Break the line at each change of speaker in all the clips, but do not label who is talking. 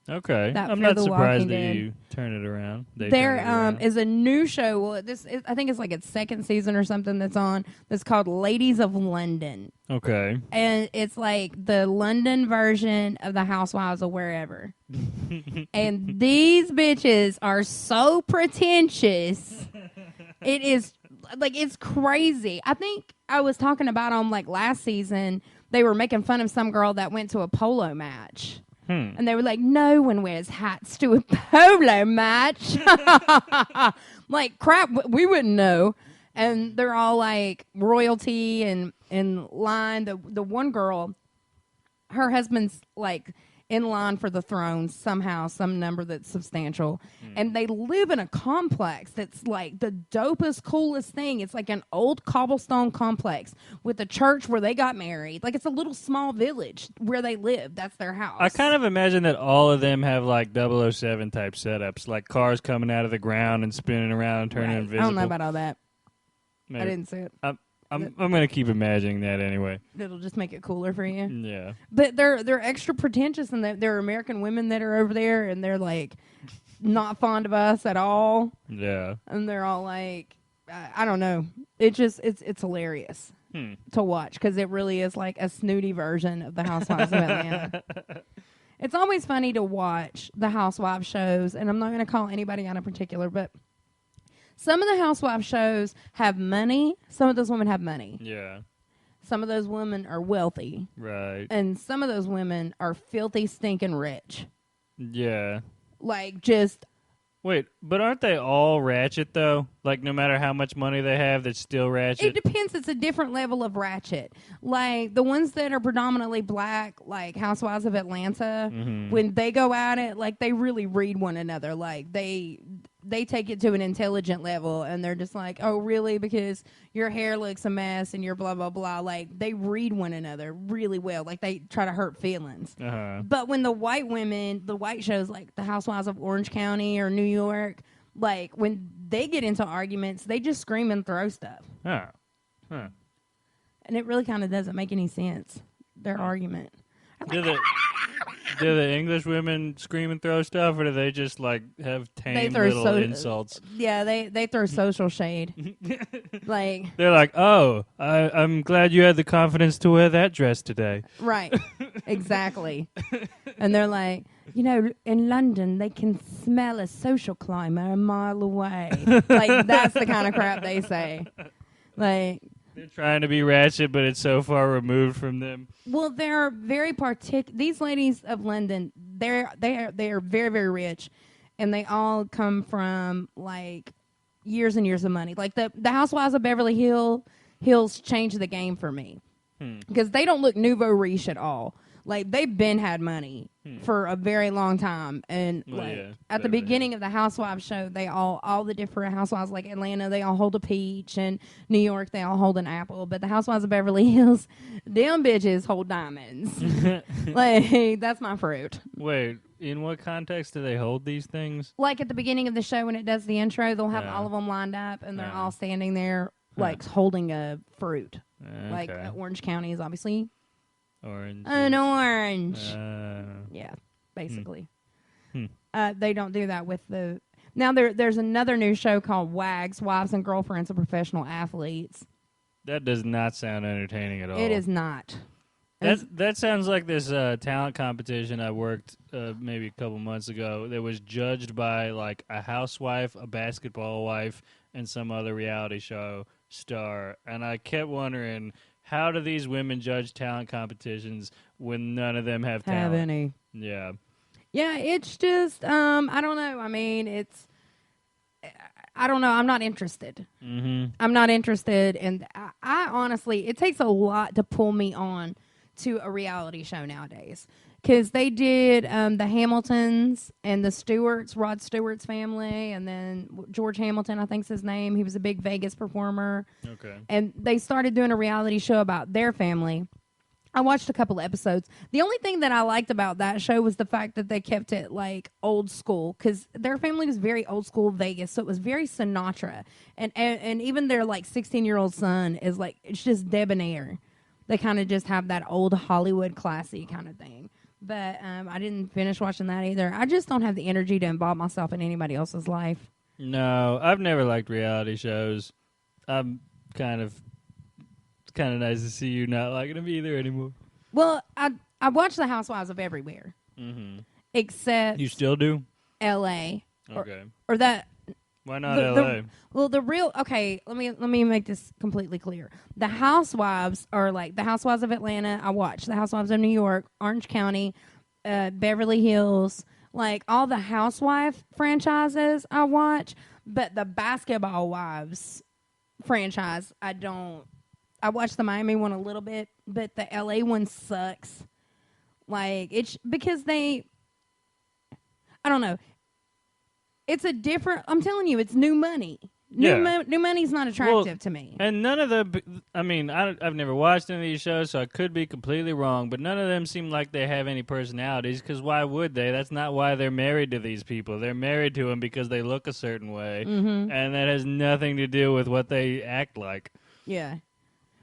Okay.
That
I'm
Fear
not
the
surprised
Walking
that
Dead.
you turn it around.
There is a new show. Well, I think it's like its second season or something that's on. That's called Ladies of London,
Okay.
and it's like the London version of the Housewives of wherever. And these bitches are so pretentious. It is like it's crazy. I think I was talking about them like last season. They were making fun of some girl that went to a polo match. And they were like, no one wears hats to a polo match. Like, crap, we wouldn't know. And they're all like royalty and in line. The one girl, her husband's like in line for the throne somehow, some number that's substantial. And they live in a complex that's like the dopest, coolest thing. It's like an old cobblestone complex with a church where they got married. Like it's a little small village where they live. That's their house.
I kind of imagine that all of them have like 007 type setups, like cars coming out of the ground and spinning around and turning invisible.
I don't know about all that.
Maybe.
I didn't see it.
I'm going to keep imagining that anyway.
It'll just make it cooler for you.
Yeah.
But they're extra pretentious, and there are American women that are over there, and they're like not fond of us at all.
Yeah.
And they're all like, I don't know. It's hilarious to watch because it really is like a snooty version of the Housewives of Atlanta. It's always funny to watch the Housewives shows, and I'm not going to call anybody out in particular, but some of the Housewives shows have money. Some of those women have money.
Yeah.
Some of those women are wealthy.
Right.
And some of those women are filthy, stinking rich.
Yeah.
Like, just...
Wait, but aren't they all ratchet, though? Like, no matter how much money they have, they're still ratchet?
It depends. It's a different level of ratchet. Like, the ones that are predominantly black, like Housewives of Atlanta, when they go at it, like, they really read one another. Like, they take it to an intelligent level, and they're just like, oh, really? Because your hair looks a mess, and you're blah, blah, blah. Like, they read one another really well. Like, they try to hurt feelings. But when the white women, the white shows, like the Housewives of Orange County or New York, like, when they get into arguments, they just scream and throw stuff.
Huh.
And it really kind of doesn't make any sense, their argument.
Do the English women scream and throw stuff, or do they just, like, have tame little insults?
Yeah, they throw social shade. Like,
they're like, oh, I'm glad you had the confidence to wear that dress today.
Right. Exactly. And they're like, you know, in London, they can smell a social climber a mile away. Like, that's the kind of crap they say. Like...
They're trying to be ratchet, but it's so far removed from them.
Well, they're very These ladies of London, they are very, very rich, and they all come from like years and years of money. Like the Housewives of Beverly Hills changed the game for me because they don't look nouveau riche at all. Like they've been had money for a very long time, and at the beginning of the Housewives show, they all the different housewives, like Atlanta, they all hold a peach, and New York, they all hold an apple. But the Housewives of Beverly Hills, them bitches hold diamonds. Like that's my fruit.
Wait, in what context do they hold these things?
Like at the beginning of the show when it does the intro, they'll have all of them lined up, and they're all standing there like holding a fruit. Like Orange County is obviously. An orange. Yeah, basically. They don't do that with the... Now, there's another new show called WAGs, Wives and Girlfriends of Professional Athletes.
That does not sound entertaining at all.
It is not.
That sounds like this talent competition I worked maybe a couple months ago that was judged by like a housewife, a basketball wife, and some other reality show star. And I kept wondering... How do these women judge talent competitions when none of them have talent?
Have any.
Yeah.
Yeah, it's just, I don't know. I mean, I don't know. I'm not interested. I'm not interested. And I honestly, it takes a lot to pull me on to a reality show nowadays. Because they did the Hamiltons and the Stewarts, Rod Stewart's family, and then George Hamilton, I think's his name. He was a big Vegas performer. Okay. And they started doing a reality show about their family. I watched a couple of episodes. The only thing that I liked about that show was the fact that they kept it, like, old school. Because their family was very old school Vegas, so it was very Sinatra. And even their, like, 16-year-old son is, like, it's just debonair. They kind of just have that old Hollywood classy kind of thing. But I didn't finish watching that either. I just don't have the energy to involve myself in anybody else's life.
No, I've never liked reality shows. I'm it's kind of nice to see you not liking them either anymore.
Well, I watch The Housewives of Everywhere, except
You still do?
L.A.
Okay.
or that.
Why not L.A.?
Well, the real okay. Let me make this completely clear. The Housewives are like the Housewives of Atlanta. I watch the Housewives of New York, Orange County, Beverly Hills, like all the housewife franchises. I watch, but the Basketball Wives franchise, I don't. I watched the Miami one a little bit, but the LA one sucks. Like it's because I don't know. It's a different. I'm telling you, it's new money. New money's not attractive to me.
And none of I've never watched any of these shows, so I could be completely wrong, but none of them seem like they have any personalities, because why would they? That's not why they're married to these people. They're married to them because they look a certain way, and that has nothing to do with what they act like.
Yeah.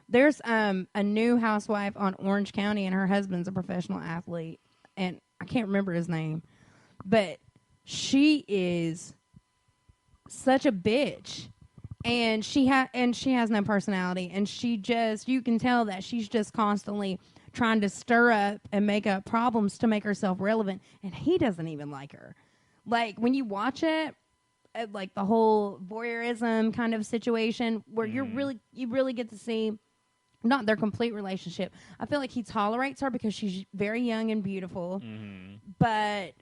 There's a new housewife on Orange County, and her husband's a professional athlete, and I can't remember his name, but she is such a bitch, and she has no personality, and you can tell that she's just constantly trying to stir up and make up problems to make herself relevant, and he doesn't even like her. Like when you watch it, like the whole voyeurism kind of situation where you really get to see not their complete relationship. I feel like he tolerates her because she's very young and beautiful, but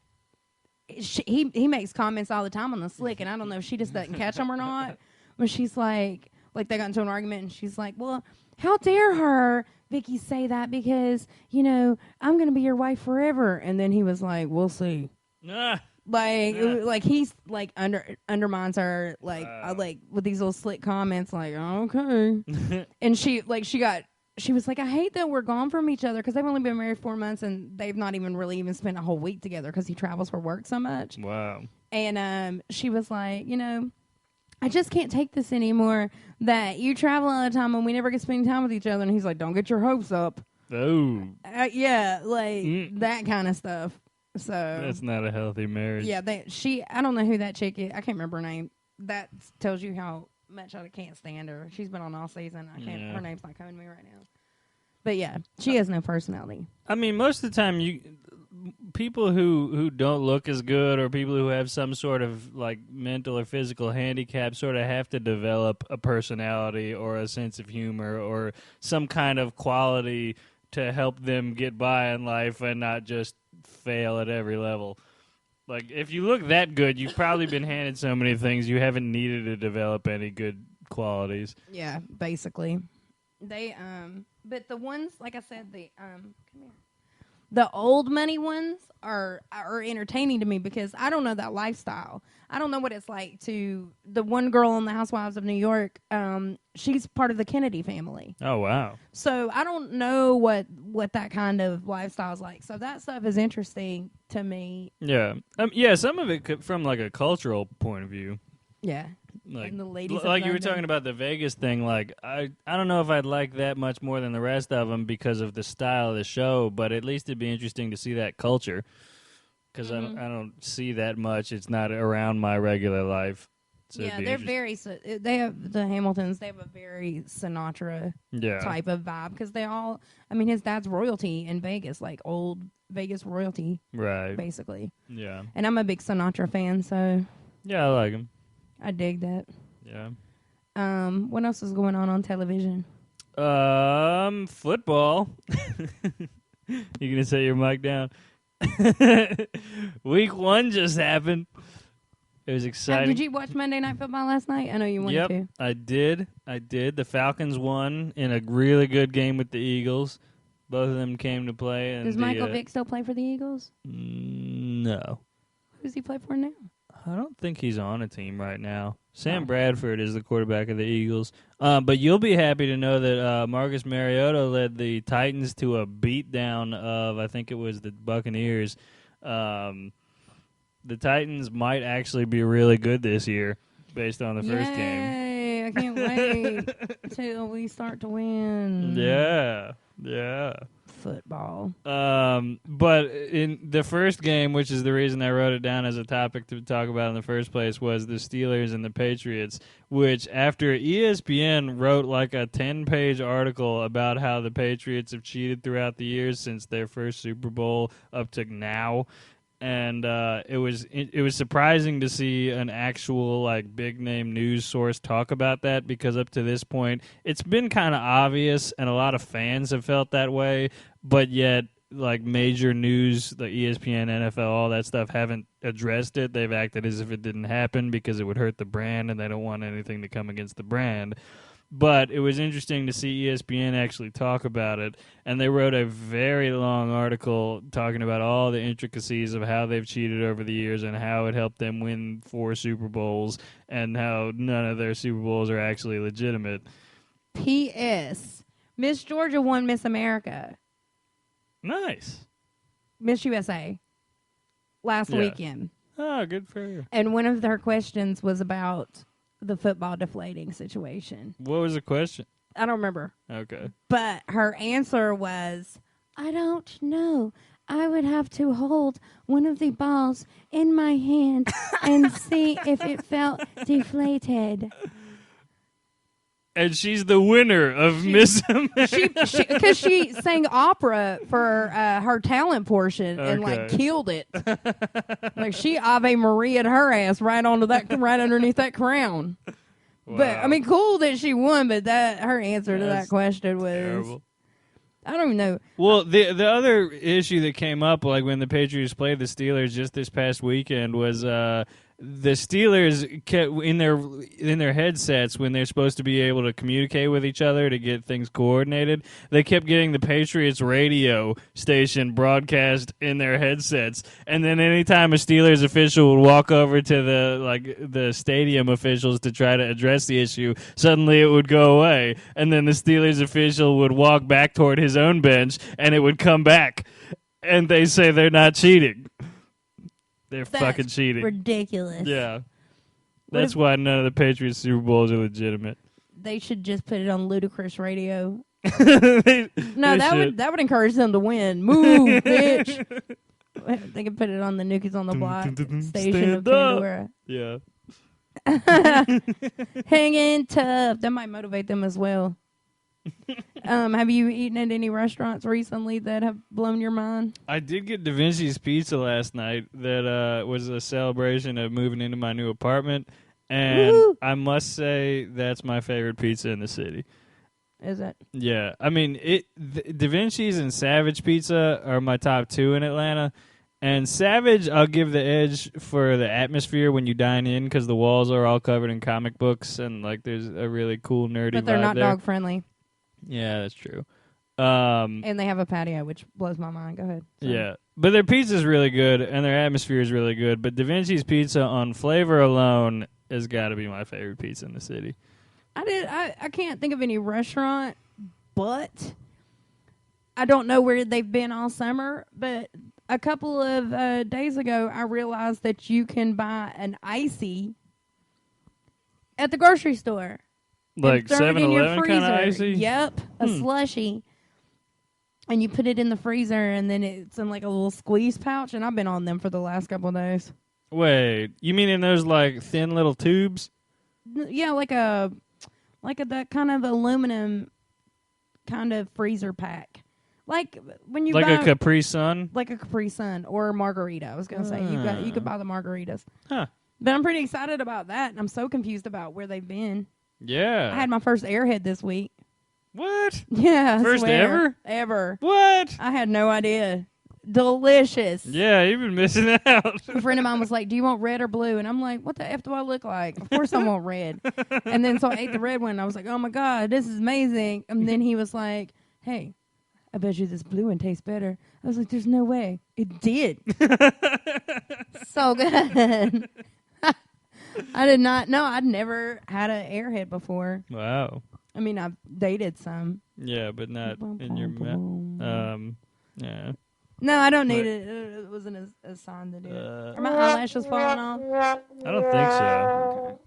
he makes comments all the time on the slick, and I don't know if she just doesn't catch them or not. When she's like they got into an argument, and she's like, "Well, how dare her, Vicky, say that because I'm going to be your wife forever." And then he was like, "We'll see." Like he's like undermines her like with these little slick comments like okay. And she was like, "I hate that we're gone from each other," because they've only been married 4 months and they've not even really even spent a whole week together because he travels for work so much.
Wow.
And she was like, "I just can't take this anymore that you travel all the time and we never get to spend time with each other." And he's like, "Don't get your hopes up."
Oh.
Yeah, like that kind of stuff. So
that's not a healthy marriage.
Yeah, I don't know who that chick is. I can't remember her name. That tells you how much I can't stand her. She's been on all season. Her name's not coming to me right now. But yeah, she has no personality.
I mean, most of the time, people who don't look as good, or people who have some sort of like mental or physical handicap, sort of have to develop a personality or a sense of humor or some kind of quality to help them get by in life and not just fail at every level. Like, if you look that good, you've probably been handed so many things you haven't needed to develop any good qualities.
Yeah, basically. They but the ones, like I said, come here. The old money ones are entertaining to me because I don't know that lifestyle. I don't know what it's like to the one girl on the Housewives of New York. She's part of the Kennedy family.
Oh, wow.
So I don't know what that kind of lifestyle is like. So that stuff is interesting to me.
Yeah. Some of it from like a cultural point of view.
Yeah.
Like,
and the ladies
like you were talking about the Vegas thing, like I don't know if I'd like that much more than the rest of them because of the style of the show, but at least it'd be interesting to see that culture because I don't see that much. It's not around my regular life. So
yeah, they're they have the Hamiltons. They have a very Sinatra type of vibe because his dad's royalty in Vegas, like old Vegas royalty,
right?
Basically,
yeah. And
I'm a big Sinatra fan, so
yeah, I like him.
I dig that.
Yeah.
What else is going on television?
Football. You gonna set your mic down? Week 1 just happened. It was exciting.
Did you watch Monday Night Football last night? I know you wanted to.
I did. The Falcons won in a really good game with the Eagles. Both of them came to play. And
does Michael Vick still play for the Eagles?
No.
Who does he play for now?
I don't think he's on a team right now. Sam Bradford is the quarterback of the Eagles. But you'll be happy to know that Marcus Mariota led the Titans to a beatdown of, I think it was the Buccaneers. The Titans might actually be really good this year based on the first game.
I can't wait till we start to win.
Yeah.
football.
But in the first game, which is the reason I wrote it down as a topic to talk about in the first place, was the Steelers and the Patriots, which after ESPN wrote like a 10-page article about how the Patriots have cheated throughout the years since their first Super Bowl up to now. And it was surprising to see an actual like big name news source talk about that, because up to this point it's been kind of obvious and a lot of fans have felt that way, but yet like major news, the ESPN, NFL, all that stuff haven't addressed it. They've acted as if it didn't happen because it would hurt the brand and they don't want anything to come against the brand. But it was interesting to see ESPN actually talk about it, and they wrote a very long article talking about all the intricacies of how they've cheated over the years and how it helped them win 4 Super Bowls and how none of their Super Bowls are actually legitimate.
P.S. Miss Georgia won Miss America.
Nice.
Miss USA. Last weekend.
Oh, good for you.
And one of their questions was about the football deflating situation.
What was the question?
I don't remember.
Okay.
But her answer was, I don't know. I would have to hold one of the balls in my hand and see if it felt deflated.
And she's the winner of Miss America.
Because she sang opera for her talent portion and like killed it. Like she Ave Maria'd her ass right onto that, right underneath that crown. Wow. But I mean, cool that she won. But that her answer to that question was terrible. I don't even know.
Well, the other issue that came up, like when the Patriots played the Steelers just this past weekend, was the Steelers kept in their headsets when they're supposed to be able to communicate with each other to get things coordinated. They kept getting the Patriots radio station broadcast in their headsets, and then anytime a Steelers official would walk over to the stadium officials to try to address the issue, suddenly it would go away, and then the Steelers official would walk back toward his own bench, and it would come back, and they say they're not cheating. They're fucking cheating.
Ridiculous.
Yeah. That's why none of the Patriots Super Bowls are legitimate.
They should just put it on ludicrous radio.
That
would encourage them to win. Move, bitch. They could put it on the Nookies on the Block station of Pandora.
Yeah.
Hanging tough. That might motivate them as well. Have you eaten at any restaurants recently that have blown your mind?
I did get Da Vinci's Pizza last night. That was a celebration of moving into my new apartment, and woo-hoo! I must say that's my favorite pizza in the city.
Is it?
Yeah, I mean, Da Vinci's and Savage Pizza are my top 2 in Atlanta. And Savage, I'll give the edge for the atmosphere when you dine in, because the walls are all covered in comic books and like there's a really cool nerdy vibe.
But they're not dog friendly.
Yeah, that's true.
And they have a patio, which blows my mind. Go ahead. Sorry.
Yeah, but their pizza's really good and their atmosphere is really good. But Da Vinci's Pizza on flavor alone has got to be my favorite pizza in the city.
I can't think of any restaurant, but I don't know where they've been all summer. But a couple of days ago, I realized that you can buy an icy at the grocery store.
Like 7-Eleven kind of icy?
Yep, a slushie. And you put it in the freezer, and then it's in like a little squeeze pouch, and I've been on them for the last couple of days.
Wait, you mean in those like thin little tubes?
Yeah, like that kind of aluminum kind of freezer pack. Like when you
buy
a
Capri Sun?
Like a Capri Sun or a margarita, I was going to say. You could buy the margaritas.
Huh.
But I'm pretty excited about that, and I'm so confused about where they've been.
Yeah.
I had my first Airhead this week.
What?
Yeah.
First ever?
Ever.
What?
I had no idea. Delicious.
Yeah, you've been missing out.
A friend of mine was like, do you want red or blue? And I'm like, what the F do I look like? Of course I want red. And then so I ate the red one, and I was like, oh my God, this is amazing. And then he was like, hey, I bet you this blue one tastes better. I was like, there's no way. It did. So good. I did not know. I'd never had an Airhead before.
Wow.
I mean, I've dated some.
Yeah, but not in your yeah.
No, I don't need it. It wasn't a sign to do it. Are my eyelashes falling off?
I don't think so.
Okay.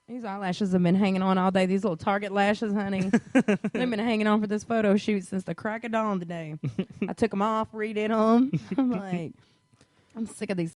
These eyelashes have been hanging on all day. These little Target lashes, honey. They've been hanging on for this photo shoot since the crack of dawn today. I took them off, redid them. I'm like, I'm sick of these